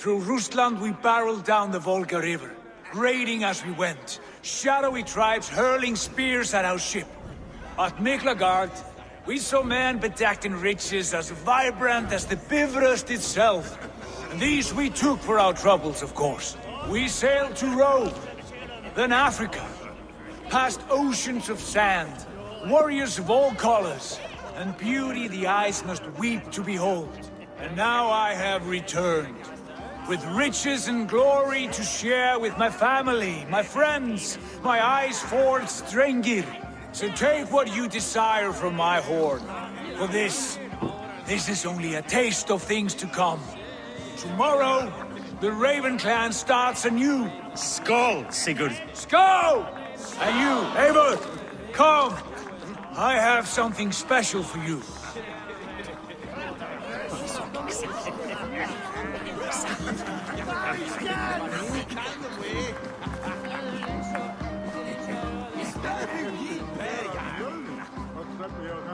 Through Rusland we barreled down the Volga River, raiding as we went. Shadowy tribes hurling spears at our ship. At Miklagard, we saw men bedecked in riches as vibrant as the Bifrost itself. And these we took for our troubles, of course. We sailed to Rome, then Africa, past oceans of sand, warriors of all colors, and beauty the eyes must weep to behold. And now I have returned, with riches and glory to share with my family, my friends, my eyes-forged Strengir. So take what you desire from my hoard. For this is only a taste of things to come. Tomorrow, the Raven clan starts anew. Skål, Sigurd. Skål! And you, Eivor, come. I have something special for you.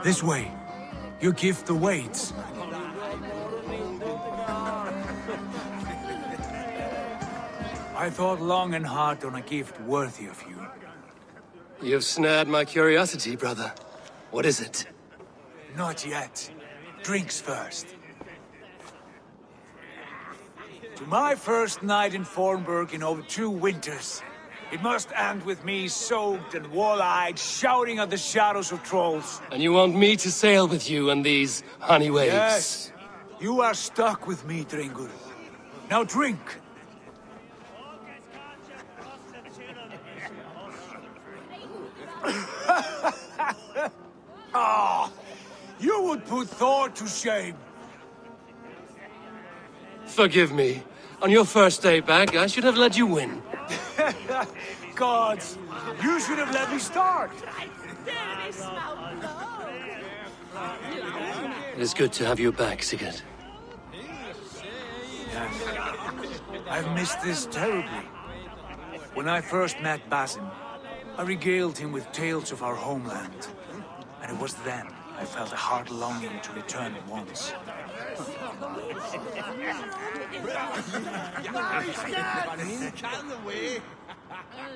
This way. Your gift awaits. I thought long and hard on a gift worthy of you. You've snared my curiosity, brother. What is it? Not yet. Drinks first. To my first night in Fornburg in over 2 winters. It must end with me soaked and wall-eyed, shouting at the shadows of trolls. And you want me to sail with you on these honey waves? Yes. You are stuck with me, Drengur. Now drink. Ah, you would put Thor to shame. Forgive me. On your first day back, I should have let you win. Gods, you should have let me start. It is good to have you back, Sigurd. Yes. I've missed this terribly. When I first met Basim, I regaled him with tales of our homeland. And it was then I felt a heart longing to return at once.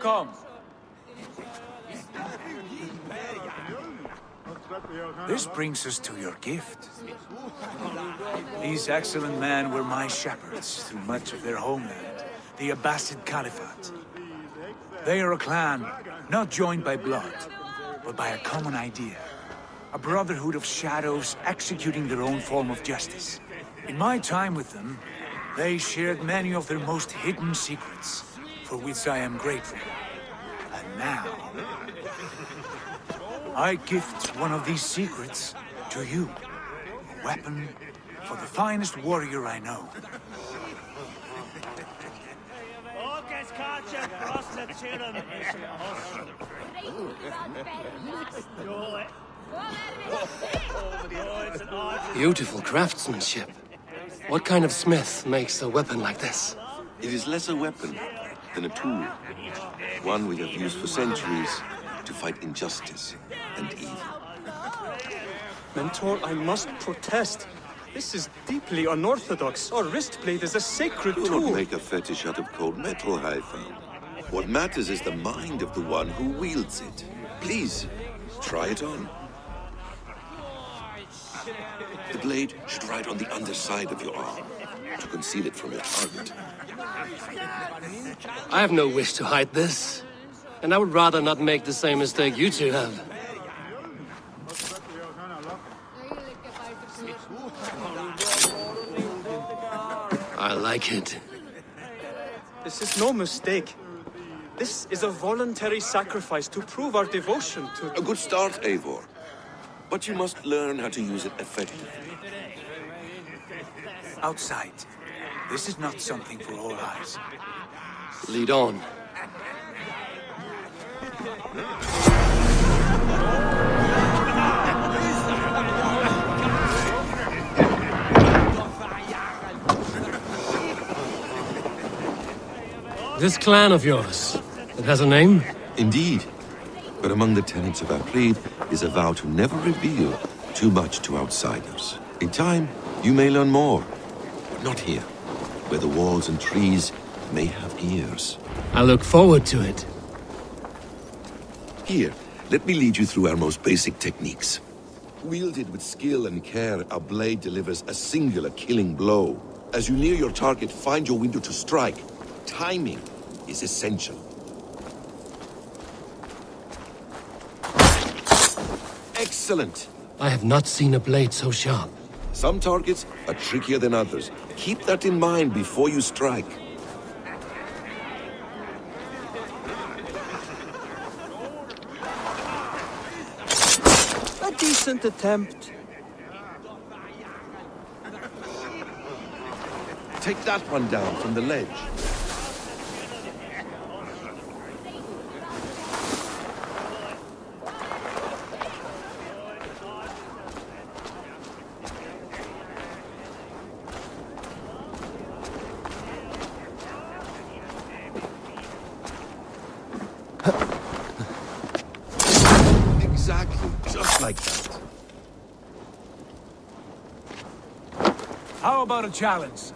Come. This brings us to your gift. These excellent men were my shepherds through much of their homeland, the Abbasid Caliphate. They are a clan, not joined by blood, but by a common idea. A brotherhood of shadows executing their own form of justice. In my time with them, they shared many of their most hidden secrets, for which I am grateful. And now, I gift one of these secrets to you. A weapon for the finest warrior I know. Beautiful craftsmanship. What kind of smith makes a weapon like this? It is less a weapon than a tool. One we have used for centuries to fight injustice and evil. Mentor, I must protest. This is deeply unorthodox. Our wrist blade is a sacred Do tool. not make a fetish out of cold metal, Haifa. What matters is the mind of the one who wields it. Please, try it on. The blade should ride on the underside of your arm to conceal it from your target. I have no wish to hide this. And I would rather not make the same mistake you two have. I like it. This is no mistake. This is a voluntary sacrifice to prove our devotion to... A good start, Eivor. But you must learn how to use it effectively. Outside. This is not something for all eyes. Lead on. This clan of yours, it has a name? Indeed. But among the tenets of our creed is a vow to never reveal too much to outsiders. In time, you may learn more, but not here. where the walls and trees may have ears. I look forward to it. Here, let me lead you through our most basic techniques. Wielded with skill and care, our blade delivers a singular killing blow. As you near your target, find your window to strike. Timing is essential. Excellent! I have not seen a blade so sharp. Some targets are trickier than others. Keep that in mind before you strike. A decent attempt. Take that one down from the ledge. Exactly, just like that. How about a challenge?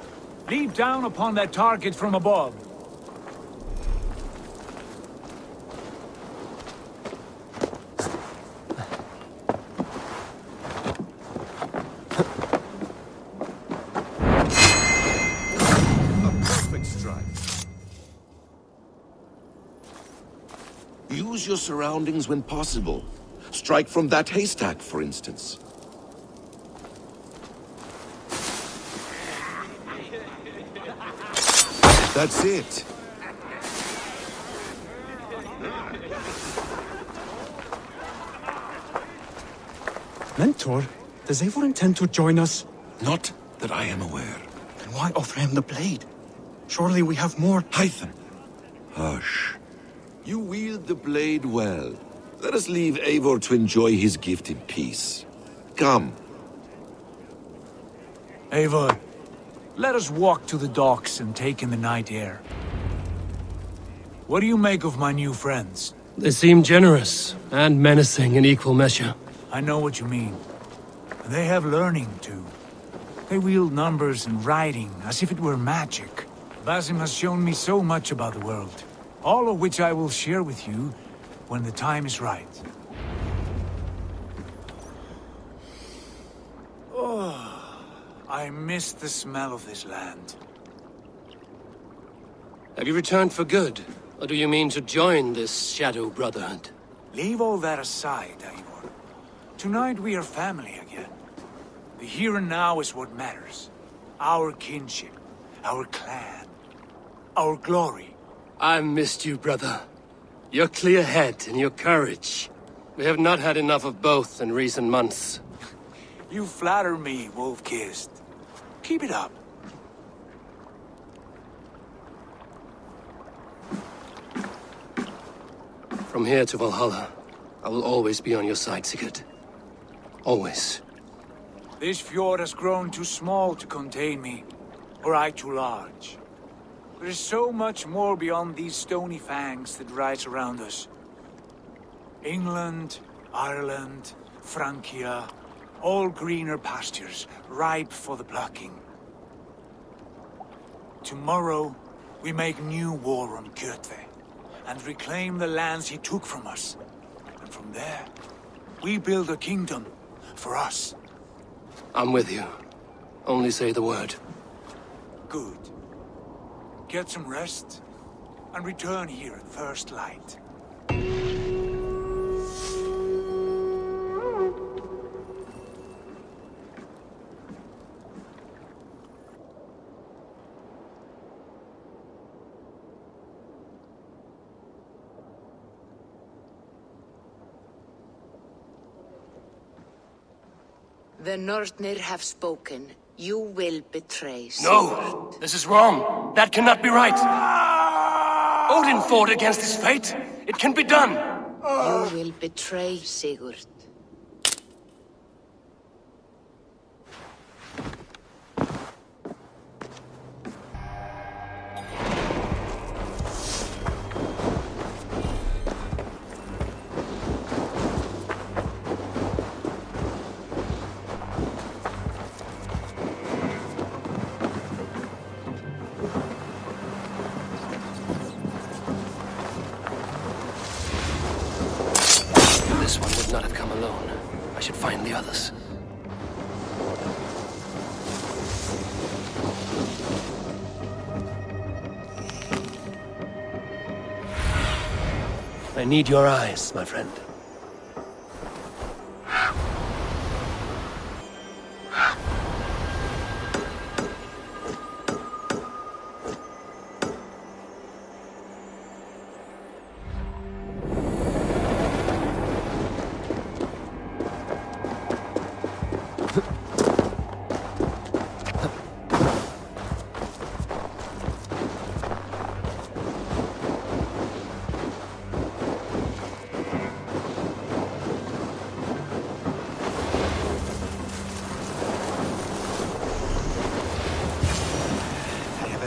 Leap down upon that target from above. A perfect strike. Use your surroundings when possible. Strike from that haystack, for instance. That's it. Mentor, does Eivor intend to join us? Not that I am aware. Then why offer him the blade? Surely we have more. Hytham. Hush. You wield the blade well. Let us leave Eivor to enjoy his gift in peace. Come. Eivor, let us walk to the docks and take in the night air. What do you make of my new friends? They seem generous and menacing in equal measure. I know what you mean. They have learning, too. They wield numbers and writing as if it were magic. Basim has shown me so much about the world, all of which I will share with you when the time is right. Oh, I miss the smell of this land. Have you returned for good? Or do you mean to join this Shadow Brotherhood? Leave all that aside, Eivor. Tonight we are family again. The here and now is what matters. Our kinship, our clan, our glory. I missed you, brother. Your clear head and your courage. We have not had enough of both in recent months. You flatter me, wolf-kissed. Keep it up. From here to Valhalla, I will always be on your side, Sigurd. Always. This fjord has grown too small to contain me, or I too large. There is so much more beyond these stony fangs that rise around us. England, Ireland, Francia, all greener pastures, ripe for the plucking. Tomorrow, we make new war on Kjotve, and reclaim the lands he took from us. And from there, we build a kingdom for us. I'm with you. Only say the word. Good. Get some rest, and return here at first light. The Nornir have spoken. You will betray No! This is wrong! That cannot be right! Odin fought against his fate! It can be done! You will betray Sigurd. not have come alone. I should find the others. I need your eyes, my friend.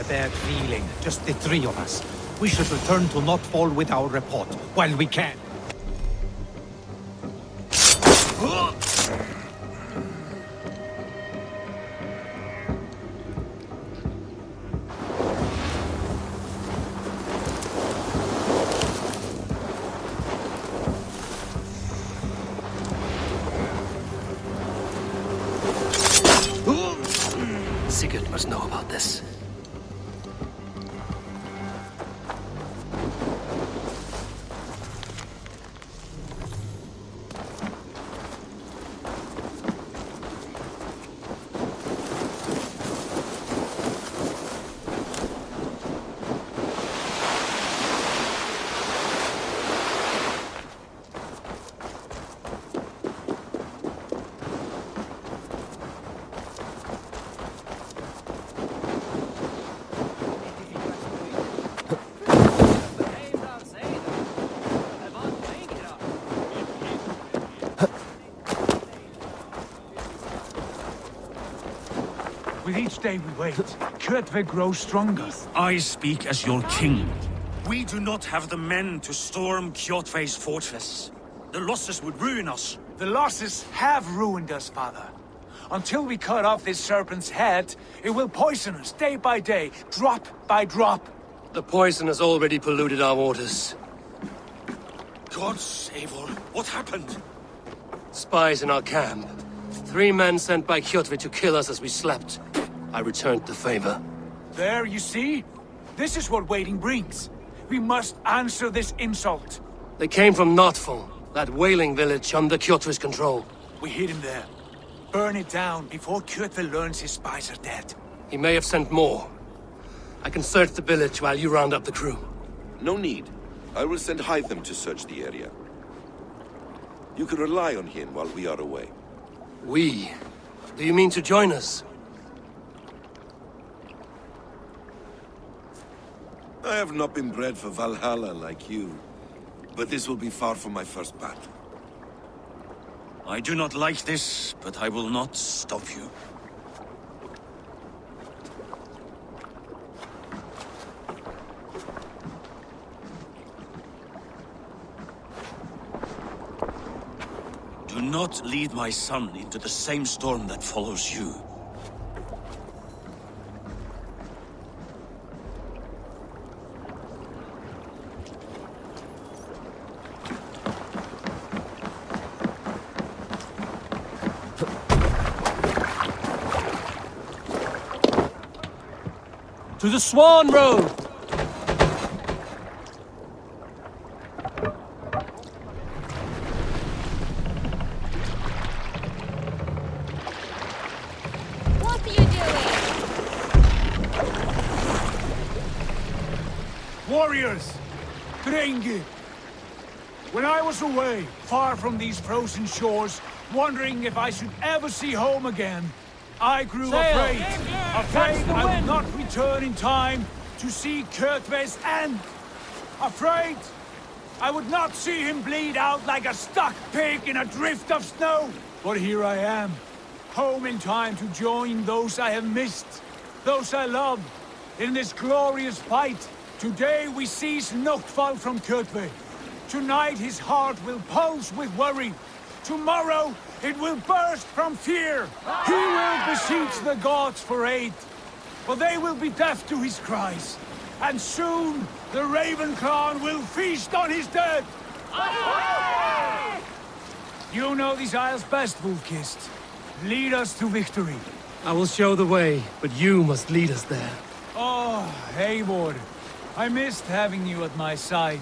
Bad feeling, just the three of us. We should return to Notfall with our report, while we can. Sigurd must know about this. With each day we wait, Kjotve grows stronger. I speak as your king. We do not have the men to storm Kjotve's fortress. The losses would ruin us. The losses have ruined us, father. Until we cut off this serpent's head, it will poison us day by day, drop by drop. The poison has already polluted our waters. God save all. What happened? Spies in our camp. 3 men sent by Kjotve to kill us as we slept. I returned the favor. There, you see? This is what waiting brings. We must answer this insult. They came from Notfall, that whaling village under Kjotve's control. We hid him there. Burn it down before Kjotve learns his spies are dead. He may have sent more. I can search the village while you round up the crew. No need. I will send Hytham to search the area. You can rely on him while we are away. We? Do you mean to join us? I have not been bred for Valhalla like you, but this will be far from my first battle. I do not like this, but I will not stop you. Do not lead my son into the same storm that follows you. To the Swan Road! What are you doing? Warriors! Drengi! When I was away, far from these frozen shores, wondering if I should ever see home again, I grew afraid. Afraid I would not return in time to see Kjotve's end. Afraid I would not see him bleed out like a stuck pig in a drift of snow. But here I am, home in time to join those I have missed, those I love, in this glorious fight. Today we seize Notfall from Kjotve. Tonight his heart will pulse with worry. Tomorrow it will burst from fear. He will beseech the gods for aid, but they will be deaf to his cries. And soon the Raven clan will feast on his dead. You know these isles best, Wolf-Kissed. Lead us to victory. I will show the way, but you must lead us there. Oh, Eivor. I missed having you at my side.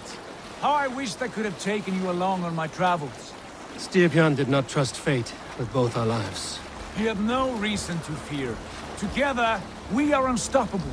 How I wished I could have taken you along on my travels. Styrbjörn did not trust fate with both our lives. You have no reason to fear. Together, we are unstoppable.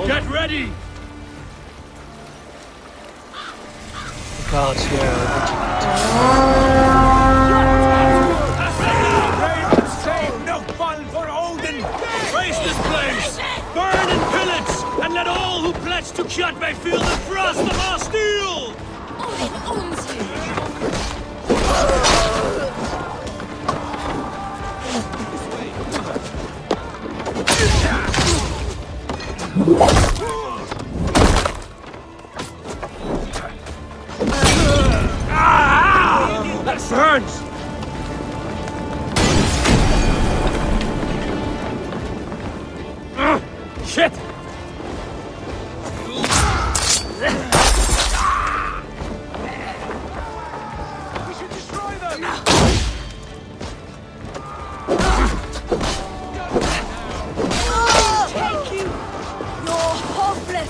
Get ready! The guards here are Ravens save no fun for Odin! Raise this place! Burn and pillage! And let all who pledge to Kjotve feel the thrust of our steel! That burns! Shit! We should destroy them! Thank you! You're hopeless!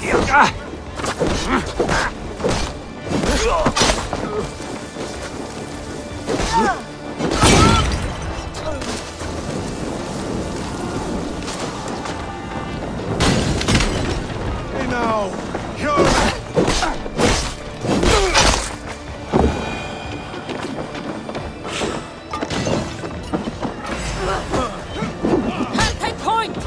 Take point!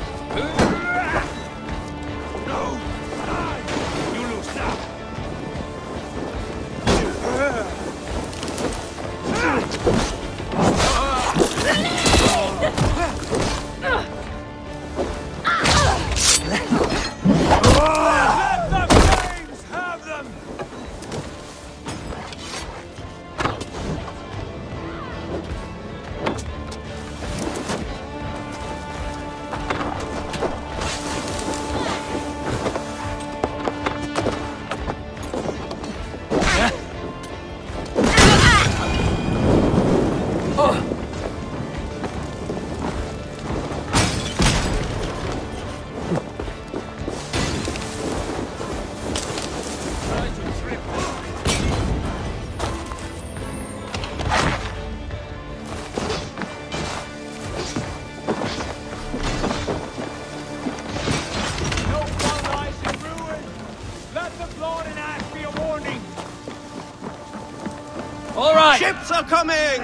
You lose now! Let the flames have them! No one lies in ruin! Let the blood and ash be a warning! All right! Ships are coming!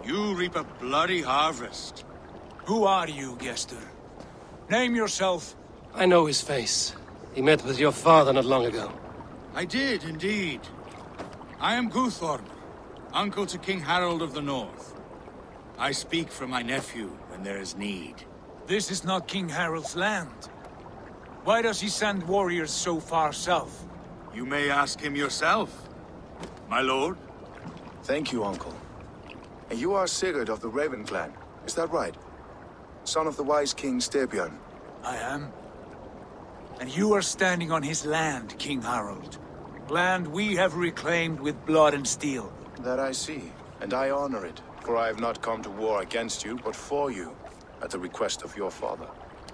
You reap a bloody harvest. Who are you, Gester? Name yourself. I know his face. He met with your father not long ago. I did, indeed. I am Guthorm, uncle to King Harold of the North. I speak for my nephew when there is need. This is not King Harold's land. Why does he send warriors so far south? You may ask him yourself, my lord. Thank you, uncle. And you are Sigurd of the Raven clan, is that right? Son of the wise King Styrbjörn. I am. And you are standing on his land, King Harold. Land we have reclaimed with blood and steel. That I see, and I honor it. For I have not come to war against you, but for you, at the request of your father.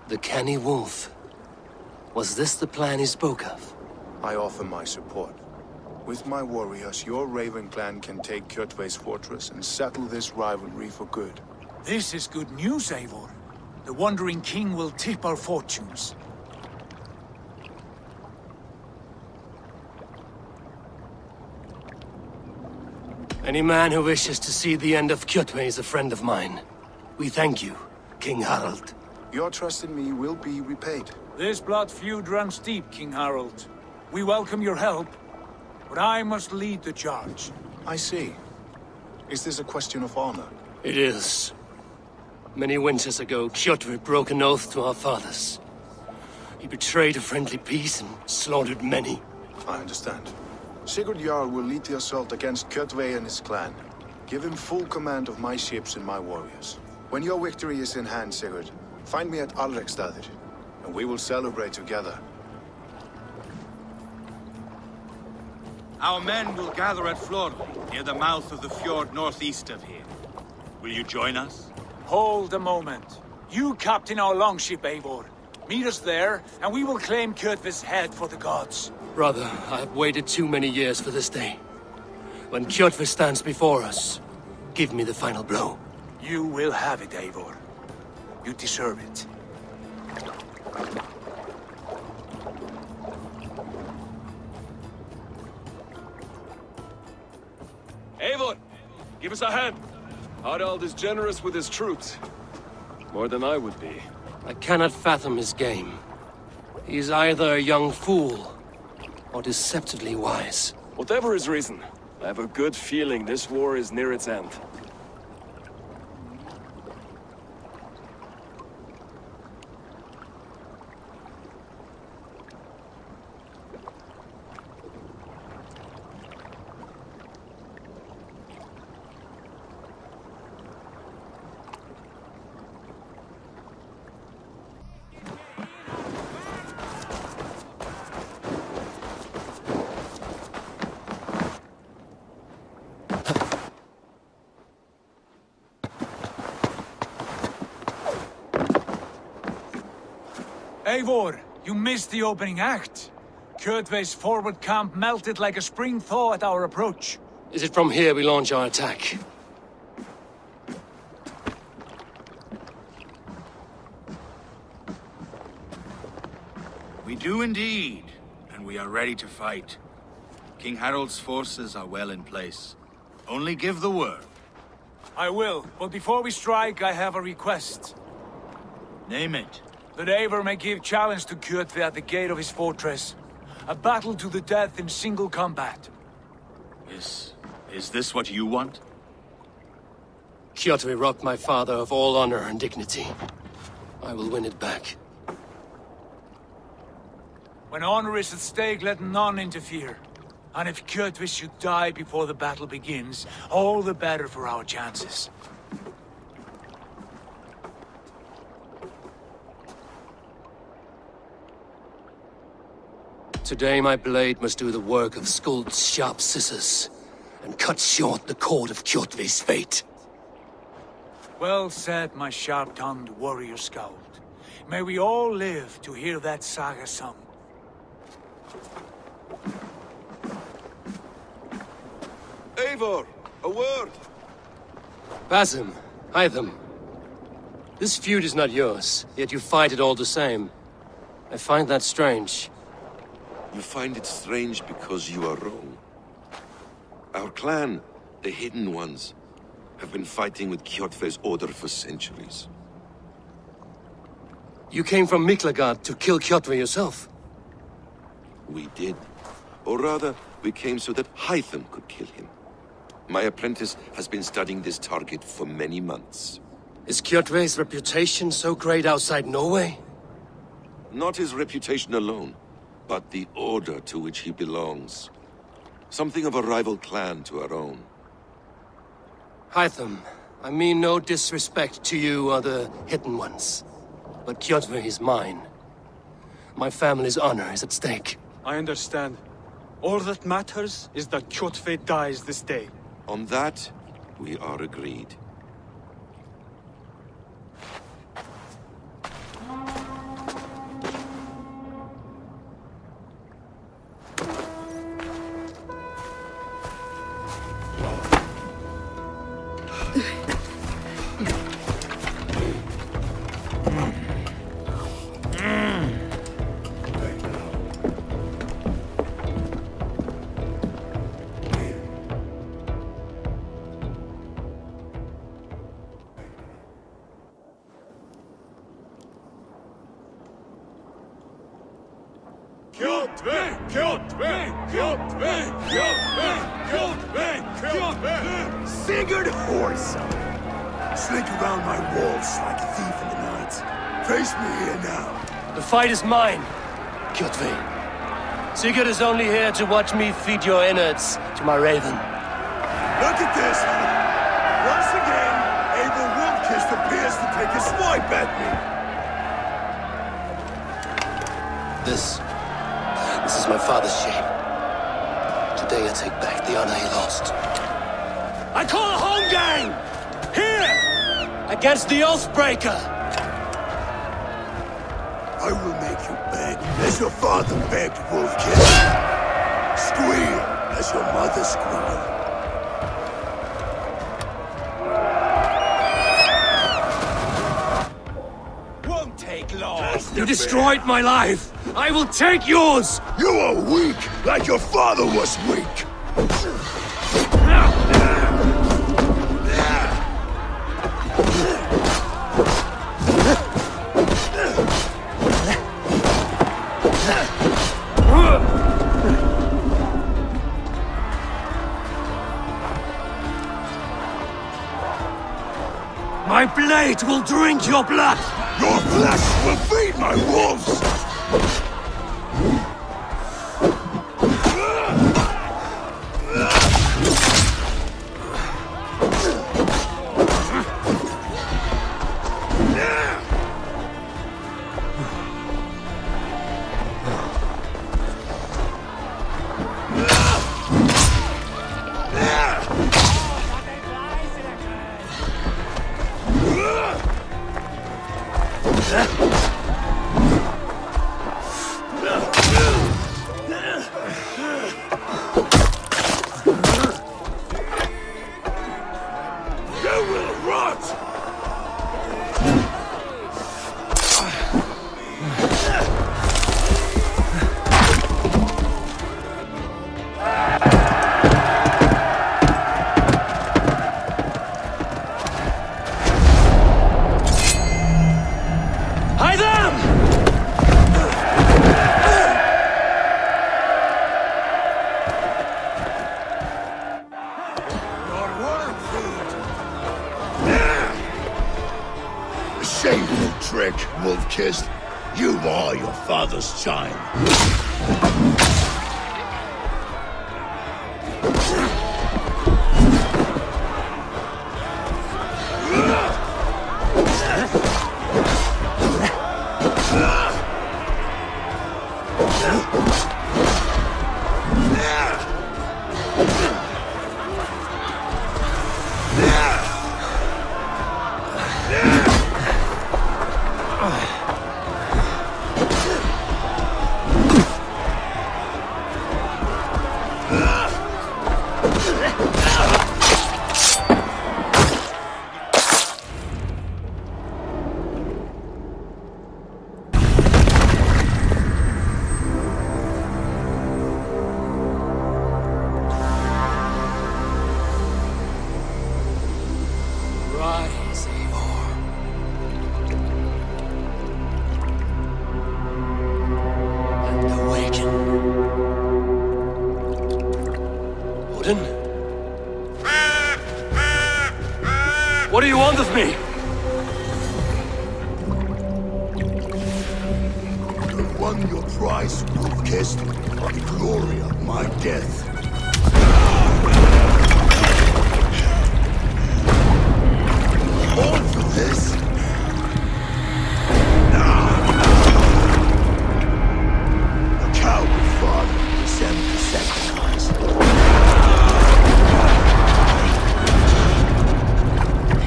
The canny wolf. Was this the plan he spoke of? I offer my support. With my warriors, your Raven clan can take Kjotve's fortress and settle this rivalry for good. This is good news, Eivor. The Wandering King will tip our fortunes. Any man who wishes to see the end of Kjotve is a friend of mine. We thank you, King Harald. Your trust in me will be repaid. This blood feud runs deep, King Harold. We welcome your help, but I must lead the charge. I see. Is this a question of honor? It is. Many winters ago, Kjotve broke an oath to our fathers. He betrayed a friendly peace and slaughtered many. I understand. Sigurd Jarl will lead the assault against Kjotve and his clan. Give him full command of my ships and my warriors. When your victory is in hand, Sigurd, find me at Alrekstadir, and we will celebrate together. Our men will gather at Florli, near the mouth of the fjord northeast of here. Will you join us? Hold a moment. You captain our longship, Eivor. Meet us there, and we will claim Kjotve's head for the gods. Brother, I have waited too many years for this day. When Kjotve stands before us, give me the final blow. You will have it, Eivor. You deserve it. Eivor, give us a hand. Harald is generous with his troops. More than I would be. I cannot fathom his game. He is either a young fool or deceptively wise. Whatever his reason, I have a good feeling this war is near its end. Eivor, you missed the opening act. Kjotve's forward camp melted like a spring thaw at our approach. Is it from here we launch our attack? We do indeed, and we are ready to fight. King Harold's forces are well in place. Only give the word. I will, but before we strike, I have a request. Name it. That Eivor may give challenge to Kjotve at the gate of his fortress. A battle to the death in single combat. Is this what you want? Kjotve robbed my father of all honor and dignity. I will win it back. When honor is at stake, let none interfere. And if Kjotve should die before the battle begins, all the better for our chances. Today my blade must do the work of Skuld's sharp scissors, and cut short the cord of Kjotve's fate. Well said, my sharp-tongued warrior scout. May we all live to hear that saga sung. Eivor, a word! Basim, Hytham. This feud is not yours, yet you fight it all the same. I find that strange. You find it strange because you are wrong. Our clan, the Hidden Ones, have been fighting with Kjotve's order for centuries. You came from Miklagard to kill Kjotve yourself? We did. Or rather, we came so that Hytham could kill him. My apprentice has been studying this target for many months. Is Kjotve's reputation so great outside Norway? Not his reputation alone, but the order to which he belongs. Something of a rival clan to our own. Hytham, I mean no disrespect to you or the Hidden Ones, but Kjotve is mine. My family's honor is at stake. I understand. All that matters is that Kjotve dies this day. On that, we are agreed. Sigurd horse! Slink around my walls like a thief in the night. Face me here now. The fight is mine, Kjotve. Sigurd is only here to watch me feed your innards to my raven. Look at this! Once again, Abel Wolfkist appears to take a swipe at me. This is my father's shame. Today I take back the honor he lost. I call a home game! Here! Against the Oathbreaker! I will make you beg as your father begged, Wolfkist. Squeal as your mother squealed. Won't take long. You destroyed my life! I will take yours! You are weak, like your father was weak! My blade will drink your blood! Your flesh will feed my wolves! Shameful trick, Wolfkist. You are your father's child. What do you want of me? You won your prize, wolf-kissed, the glory of my death. All for this? A coward father sent the sacrifice.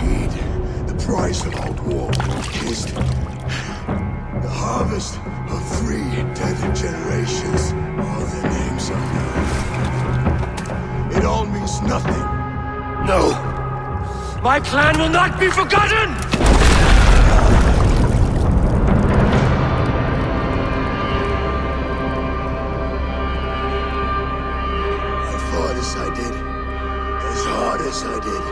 Heed the price of our war, kissed. The harvest of 3 dead generations. All their names are known. It all means nothing. No! My clan will not be forgotten! I fought as I did, as hard as I did,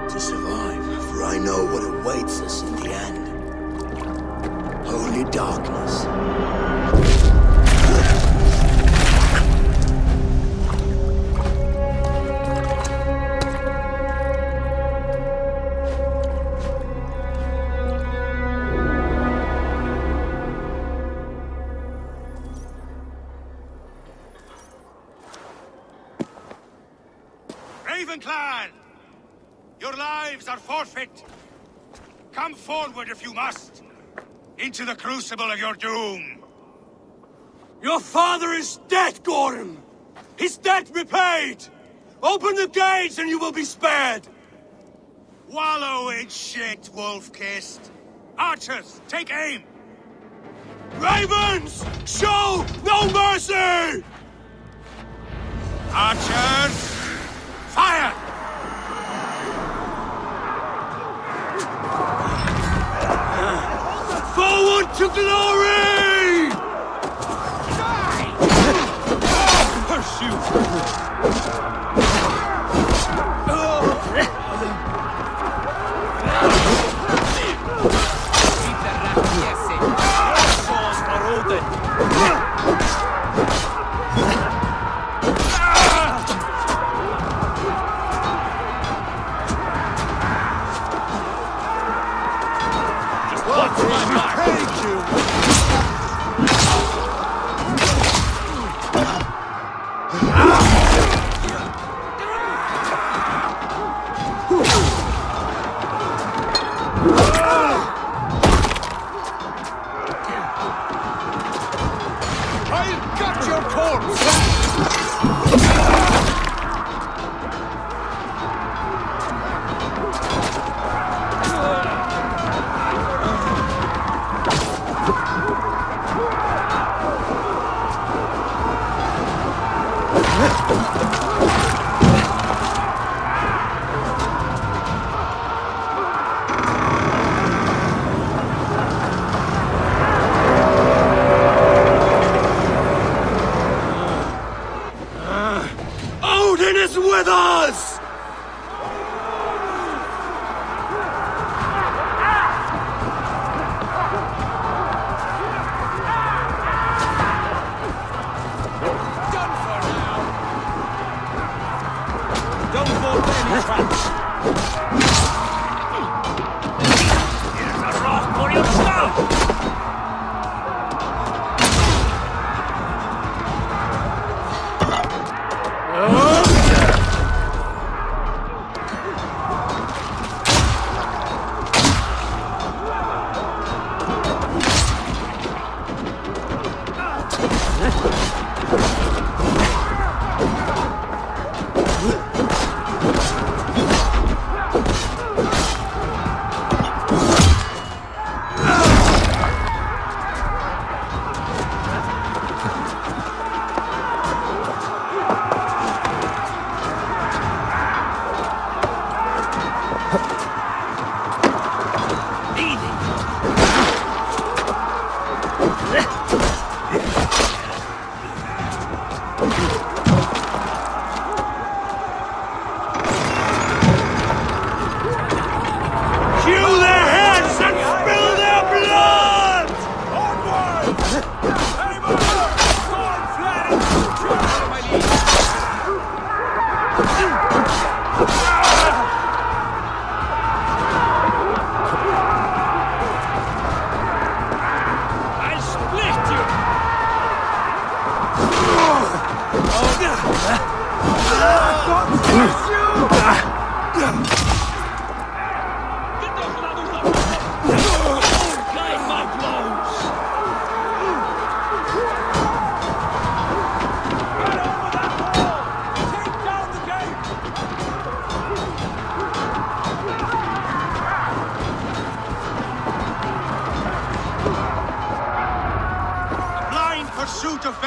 to survive, for I know what awaits us in the end. Holy darkness. Raven Clan! Your lives are forfeit! Come forward if you must! Into the crucible of your doom! Your father is dead, Gordon! His debt repaid! Open the gates and you will be spared! Wallow in shit, wolf-kissed! Archers, take aim! Ravens! Show no mercy! Archers! Fire! Forward to glory! Pursue! With us! Done for now. Don't fall for any traps. Here's a rock for your snout!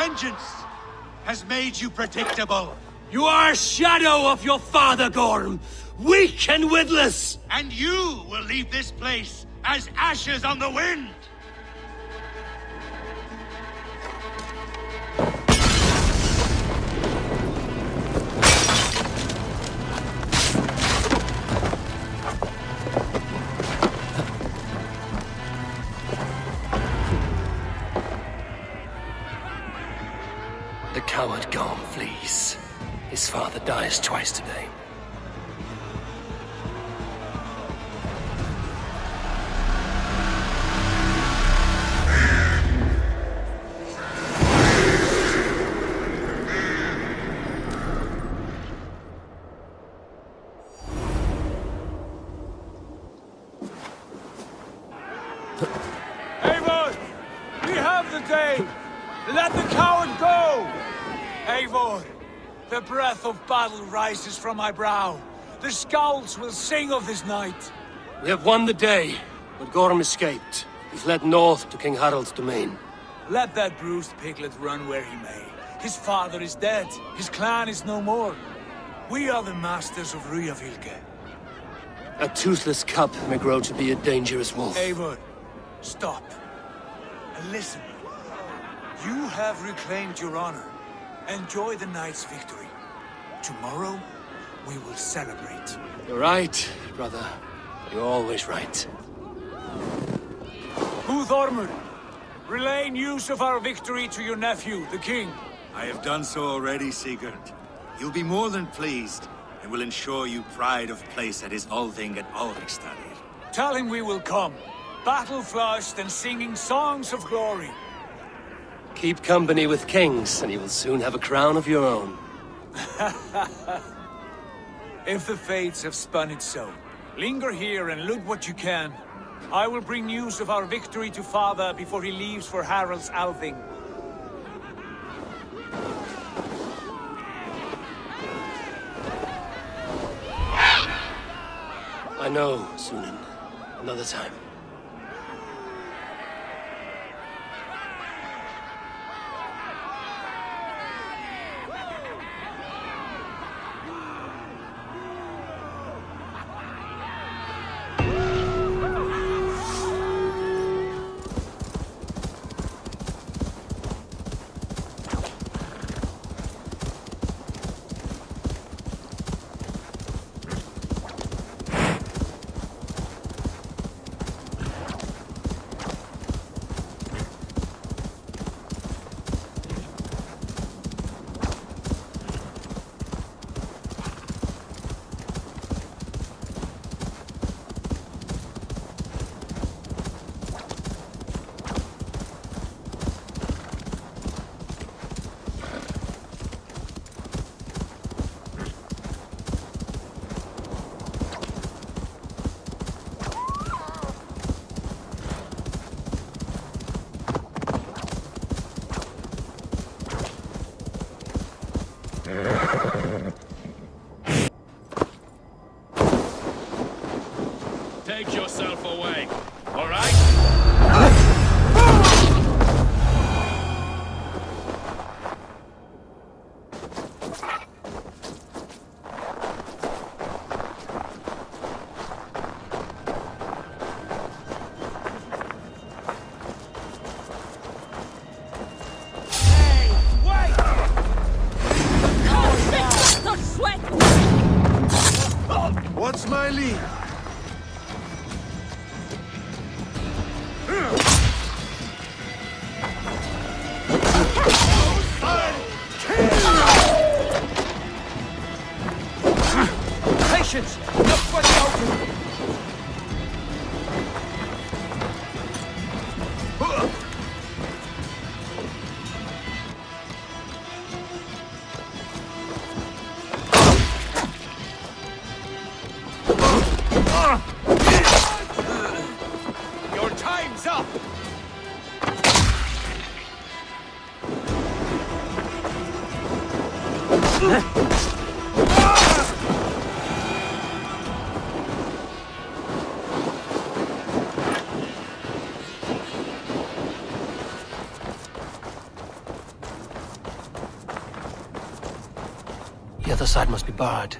vengeance has made you predictable. You are a shadow of your father, Gorm. Weak and witless. And you will leave this place as ashes on the wind. The coward Gorm flees. His father dies twice today. Eivor! We have the day! Let the coward go! Eivor, the breath of battle rises from my brow. The scouts will sing of this night. We have won the day, but Gorm escaped. He fled north to King Harald's domain. Let that bruised piglet run where he may. His father is dead. His clan is no more. We are the masters of Ryjavilke. A toothless cub may grow to be a dangerous wolf. Eivor, stop. And listen. You have reclaimed your honor. Enjoy the night's victory. Tomorrow, we will celebrate. You're right, brother. You're always right. Guthormur, relay news of our victory to your nephew, the king. I have done so already, Sigurd. He'll be more than pleased, and will ensure you pride of place at his Althing at Alrekstadir. Tell him we will come, battle-flushed and singing songs of glory. Keep company with kings, and you will soon have a crown of your own. If the fates have spun it so, linger here and loot what you can. I will bring news of our victory to father before he leaves for Harald's Althing. I know, Sunan. Another time. Take yourself away, all right? What's my lead? Patience! Look for the open! Your time's up! side must be barred.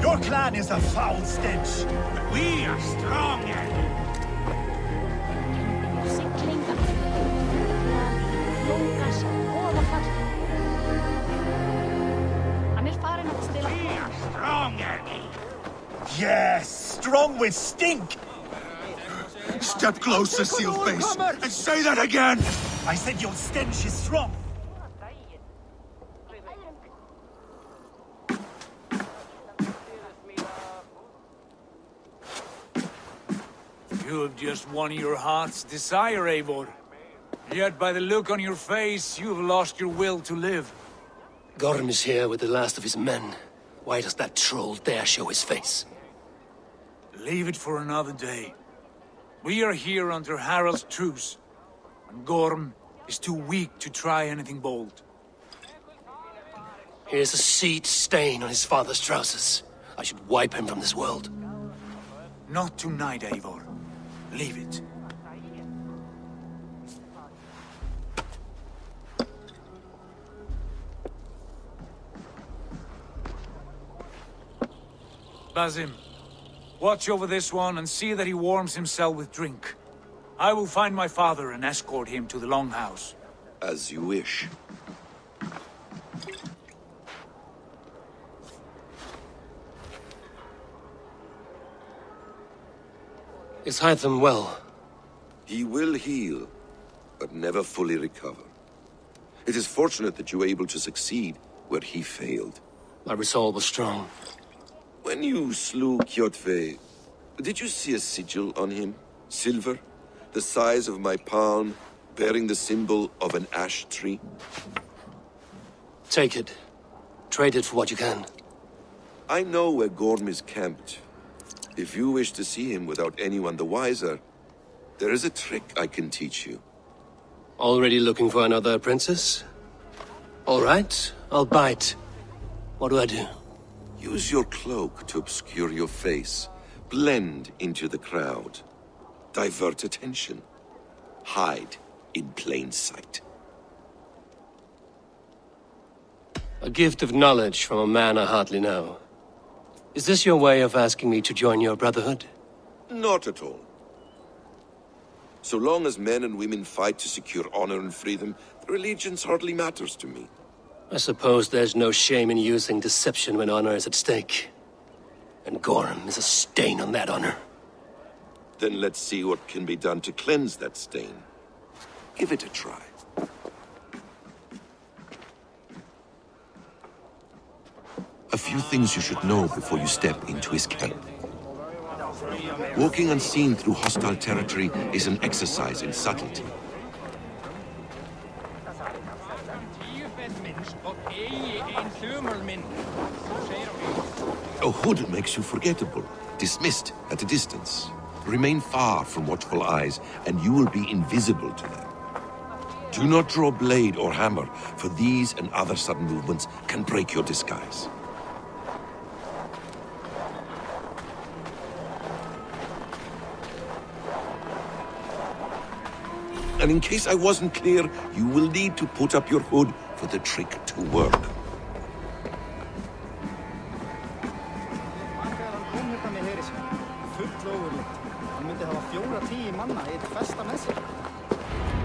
Your clan is a foul stench, but we are strong. We are strong. Yes, strong with stink. Step closer, Sealface, and say that again. I said your stench is strong. You have just won your heart's desire, Eivor. Yet by the look on your face, you've lost your will to live. Gorm is here with the last of his men. Why does that troll dare show his face? Leave it for another day. We are here under Harald's truce, and Gorm is too weak to try anything bold. Here's a seed stain on his father's trousers. I should wipe him from this world. Not tonight, Eivor. Leave it. Basim, watch over this one and see that he warms himself with drink. I will find my father and escort him to the Longhouse. As you wish. Is Hytham well? He will heal, but never fully recover. It is fortunate that you were able to succeed where he failed. My resolve was strong. When you slew Kjotve, did you see a sigil on him? Silver? The size of my palm, bearing the symbol of an ash tree? Take it. Trade it for what you can. I know where Gorm is camped. If you wish to see him without anyone the wiser, there is a trick I can teach you. Already looking for another princess? All right, I'll bite. What do I do? Use your cloak to obscure your face. Blend into the crowd. Divert attention. Hide in plain sight. A gift of knowledge from a man I hardly know. Is this your way of asking me to join your brotherhood? Not at all. So long as men and women fight to secure honor and freedom, their allegiance hardly matters to me. I suppose there's no shame in using deception when honor is at stake. And Gorm is a stain on that honor. Then let's see what can be done to cleanse that stain. Give it a try. few things you should know before you step into his camp. Walking unseen through hostile territory is an exercise in subtlety. A hood makes you forgettable, dismissed at a distance. Remain far from watchful eyes, and you will be invisible to them. Do not draw blade or hammer, for these and other sudden movements can break your disguise. And in case I wasn't clear, you will need to put up your hood for the trick to work.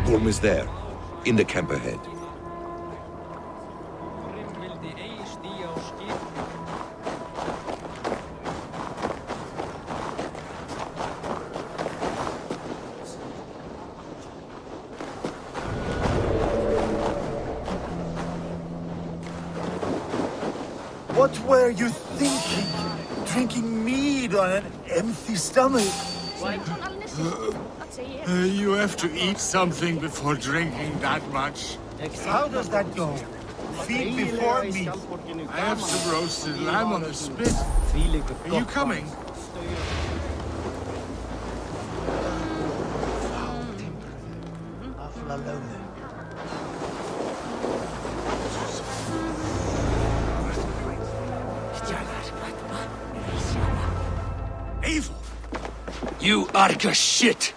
Gorm is there, in the camp ahead. What were you thinking? Drinking mead on an empty stomach? You have to eat something before drinking that much. How does that go? Feed before meat. I have some roasted lamb on the spit. Are you coming? You Arga shit!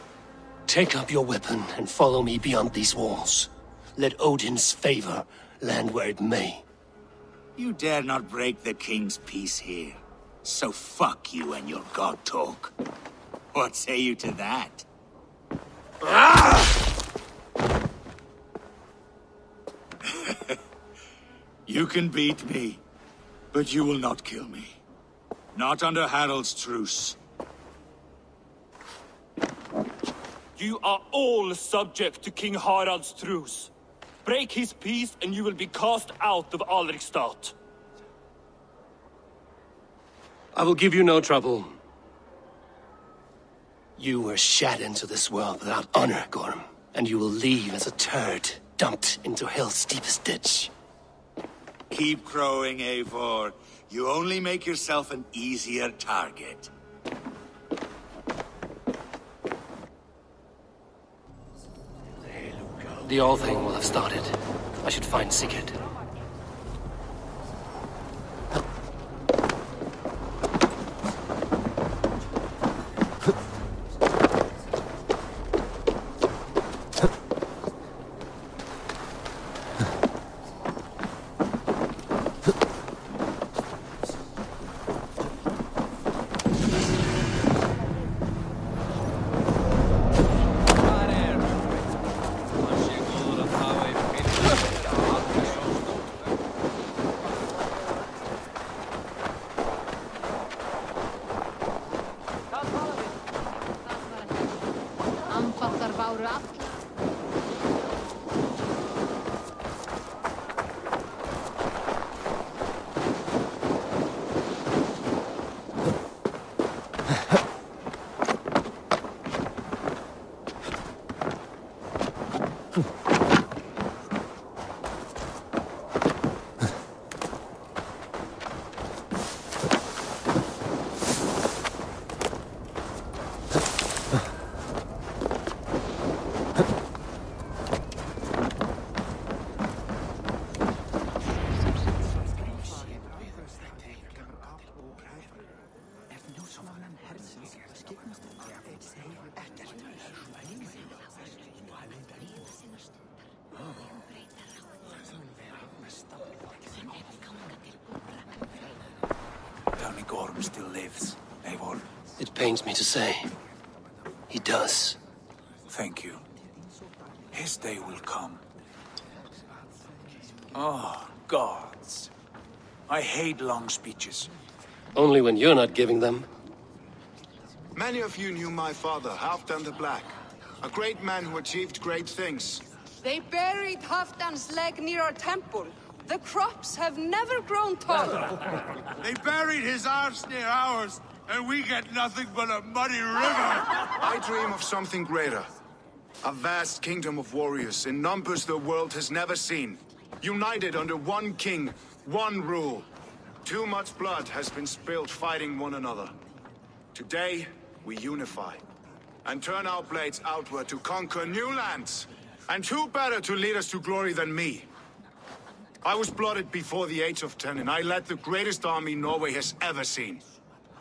Take up your weapon and follow me beyond these walls. Let Odin's favor land where it may. You dare not break the king's peace here. So fuck you and your god talk. What say you to that? You can beat me, but you will not kill me. Not under Harald's truce. You are all subject to King Harald's truce. Break his peace and you will be cast out of Alrikstad. I will give you no trouble. You were shat into this world without honor, Gorm, and you will leave as a turd dumped into hell's deepest ditch. Keep crowing, Eivor. You only make yourself an easier target. The all thing will have started. I should find Sigurd. Gorm still lives, Eivor. It pains me to say. He does. Thank you. His day will come. Oh, gods. I hate long speeches. Only when you're not giving them. Many of you knew my father, Halfdan the Black. A great man who achieved great things. They buried Halfdan's leg near our temple. The crops have never grown taller. They buried his arse near ours, and we get nothing but a muddy river. I dream of something greater. A vast kingdom of warriors in numbers the world has never seen. United under one king, one rule. Too much blood has been spilled fighting one another. Today, we unify. And turn our blades outward to conquer new lands. And who better to lead us to glory than me? I was blooded before the age of 10, and I led the greatest army Norway has ever seen.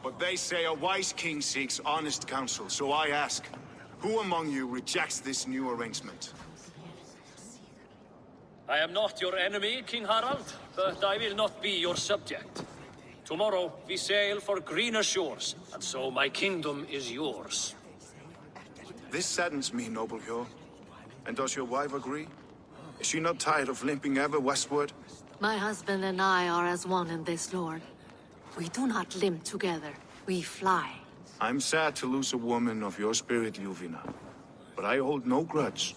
But they say a wise king seeks honest counsel, so I ask, who among you rejects this new arrangement? I am not your enemy, King Harald, but I will not be your subject. Tomorrow we sail for greener shores, and so my kingdom is yours. This saddens me, noble Hjor. And does your wife agree? Is she not tired of limping ever westward? My husband and I are as one in this, Lord. We do not limp together, we fly. I'm sad to lose a woman of your spirit, Ljuvina. But I hold no grudge.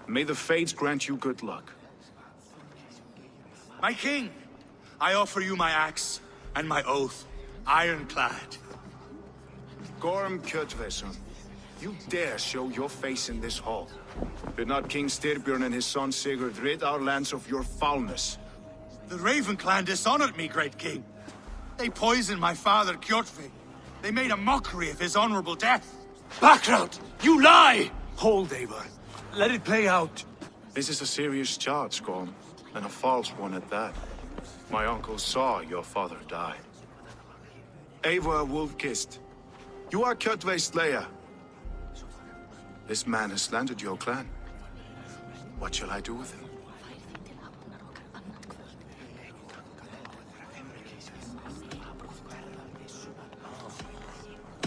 May the fates grant you good luck. My king, I offer you my axe and my oath, ironclad. Gorm Kjotveson, you dare show your face in this hall. Did not King Styrbjörn and his son Sigurd rid our lands of your foulness? The Raven clan dishonored me, great king. They poisoned my father, Kjotve. They made a mockery of his honorable death. Background! You lie! Hold, Eivor. Let it play out. This is a serious charge, Gorm, and a false one at that. My uncle saw your father die. Eivor Wolf-Kissed, you are Kjotve's slayer. This man has slandered your clan. What shall I do with him?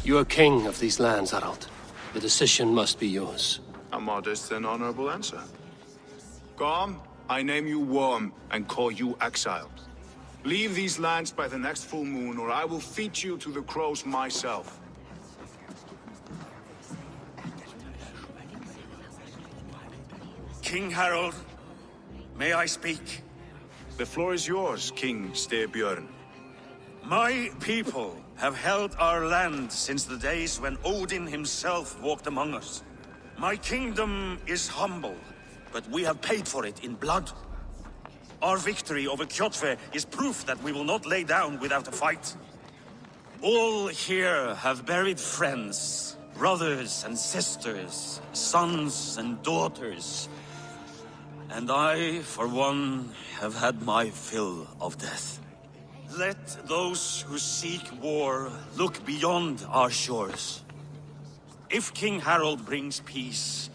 You are king of these lands, Harald. The decision must be yours. A modest and honorable answer. Gorm, I name you Worm and call you exiled. Leave these lands by the next full moon, or I will feed you to the crows myself. King Harald, may I speak? The floor is yours, King Styrbjörn. My people have held our land since the days when Odin himself walked among us. My kingdom is humble, but we have paid for it in blood. Our victory over Kjotve is proof that we will not lay down without a fight. All here have buried friends, brothers and sisters, sons and daughters. And I, for one, have had my fill of death. Let those who seek war look beyond our shores. If King Harald brings peace,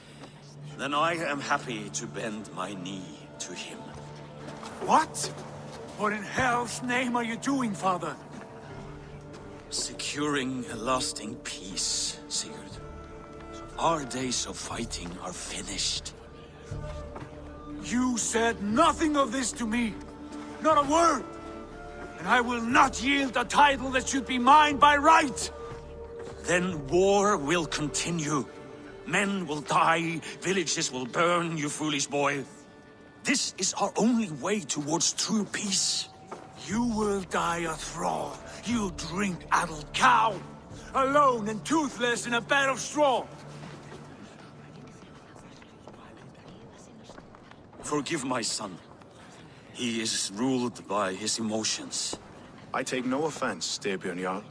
then I am happy to bend my knee to him. What? What in hell's name are you doing, father? Securing a lasting peace, Sigurd. Our days of fighting are finished. You said nothing of this to me. Not a word. And I will not yield a title that should be mine by right. Then war will continue. Men will die, villages will burn, you foolish boy. This is our only way towards true peace. You will die a thrall, you drink-addled cow. Alone and toothless in a bed of straw. Forgive my son. He is ruled by his emotions. I take no offense, Styrbjörn Jarl,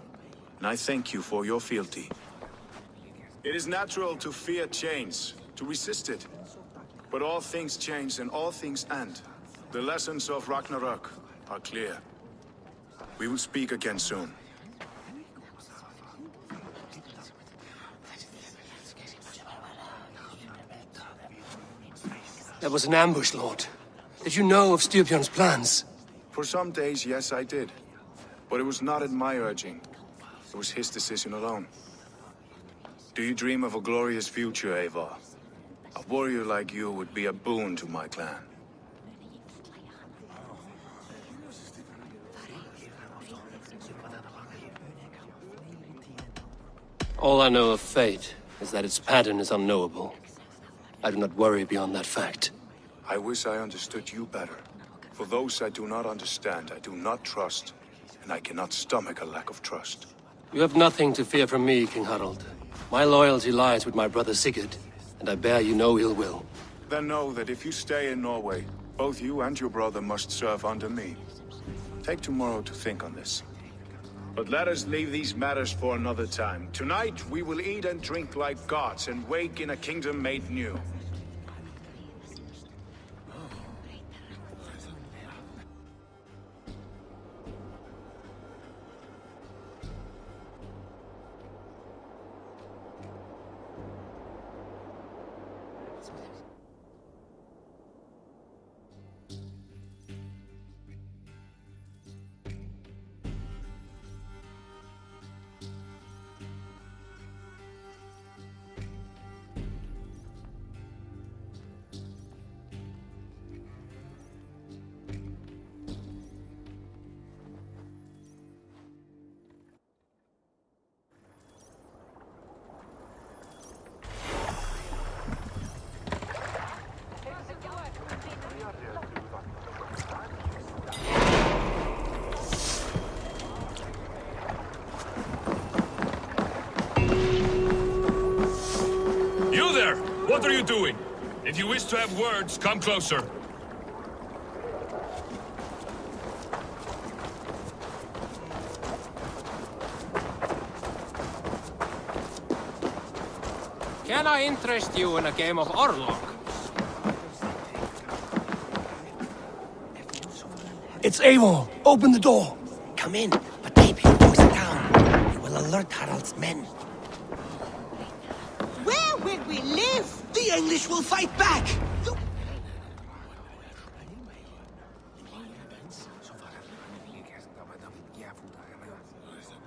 and I thank you for your fealty. It is natural to fear change, to resist it. But all things change and all things end. The lessons of Ragnarok are clear. We will speak again soon. That was an ambush, Lord. Did you know of Styrbjörn's plans? For some days, yes, I did. But it was not at my urging. It was his decision alone. Do you dream of a glorious future, Eivor? A warrior like you would be a boon to my clan. All I know of fate is that its pattern is unknowable. I do not worry beyond that fact. I wish I understood you better. For those I do not understand, I do not trust, and I cannot stomach a lack of trust. You have nothing to fear from me, King Harald. My loyalty lies with my brother Sigurd, and I bear you no ill will. Then know that if you stay in Norway, both you and your brother must serve under me. Take tomorrow to think on this. But let us leave these matters for another time. Tonight, we will eat and drink like gods and wake in a kingdom made new. What are you doing? If you wish to have words, come closer. Can I interest you in a game of Orlog? It's Eivor! Open the door! Come in, but keep your voice down. You will alert Harald's men. Where will we live? The English will fight back!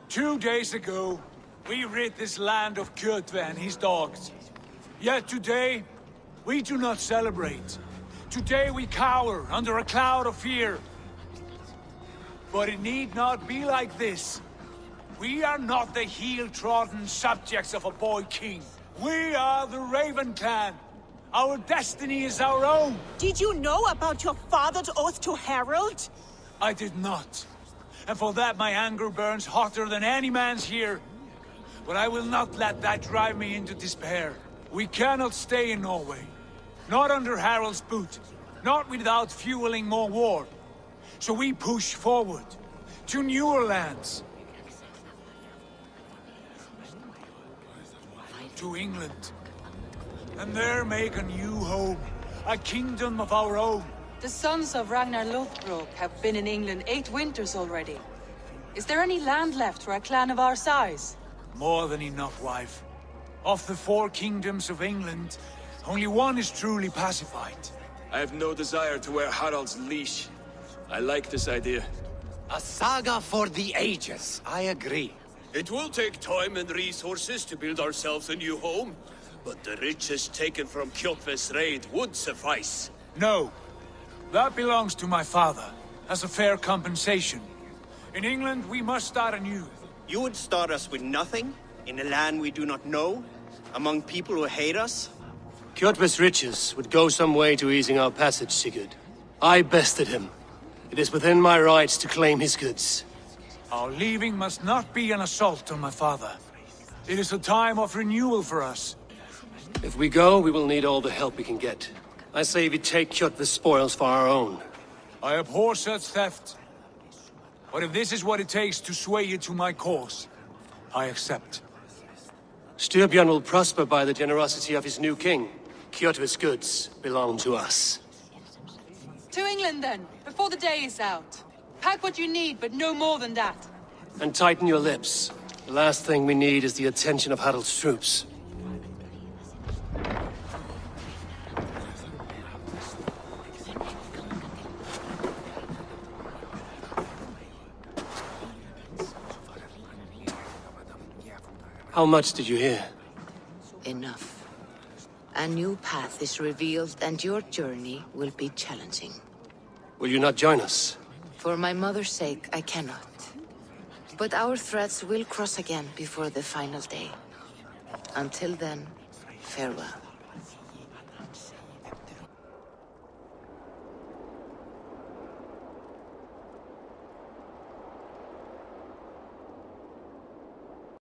2 days ago, we rid this land of Kjotve and his dogs. Yet today, we do not celebrate. Today we cower under a cloud of fear. But it need not be like this. We are not the heel-trodden subjects of a boy king. We are the Raven clan. Our destiny is our own. Did you know about your father's oath to Harald? I did not. And for that my anger burns hotter than any man's here. But I will not let that drive me into despair. We cannot stay in Norway. Not under Harald's boot. Not without fueling more war. So we push forward. To newer lands. To England. And there make a new home. A kingdom of our own. The sons of Ragnar Lothbrok have been in England 8 winters already. Is there any land left for a clan of our size? More than enough, wife. Of the 4 kingdoms of England, only one is truly pacified. I have no desire to wear Harald's leash. I like this idea. A saga for the ages, I agree. It will take time and resources to build ourselves a new home, but the riches taken from Kjotve's raid would suffice. No. That belongs to my father, as a fair compensation. In England, we must start anew. You would start us with nothing? In a land we do not know? Among people who hate us? Kjotve's riches would go some way to easing our passage, Sigurd. I bested him. It is within my rights to claim his goods. Our leaving must not be an assault on my father. It is a time of renewal for us. If we go, we will need all the help we can get. I say we take Kjotve's spoils for our own. I abhor such theft. But if this is what it takes to sway you to my cause, I accept. Styrbjörn will prosper by the generosity of his new king. Kjotve's goods belong to us. To England then, before the day is out. Pack what you need, but no more than that. And tighten your lips. The last thing we need is the attention of Harald's troops. How much did you hear? Enough. A new path is revealed and your journey will be challenging. Will you not join us? For my mother's sake, I cannot. But our threads will cross again before the final day. Until then, farewell.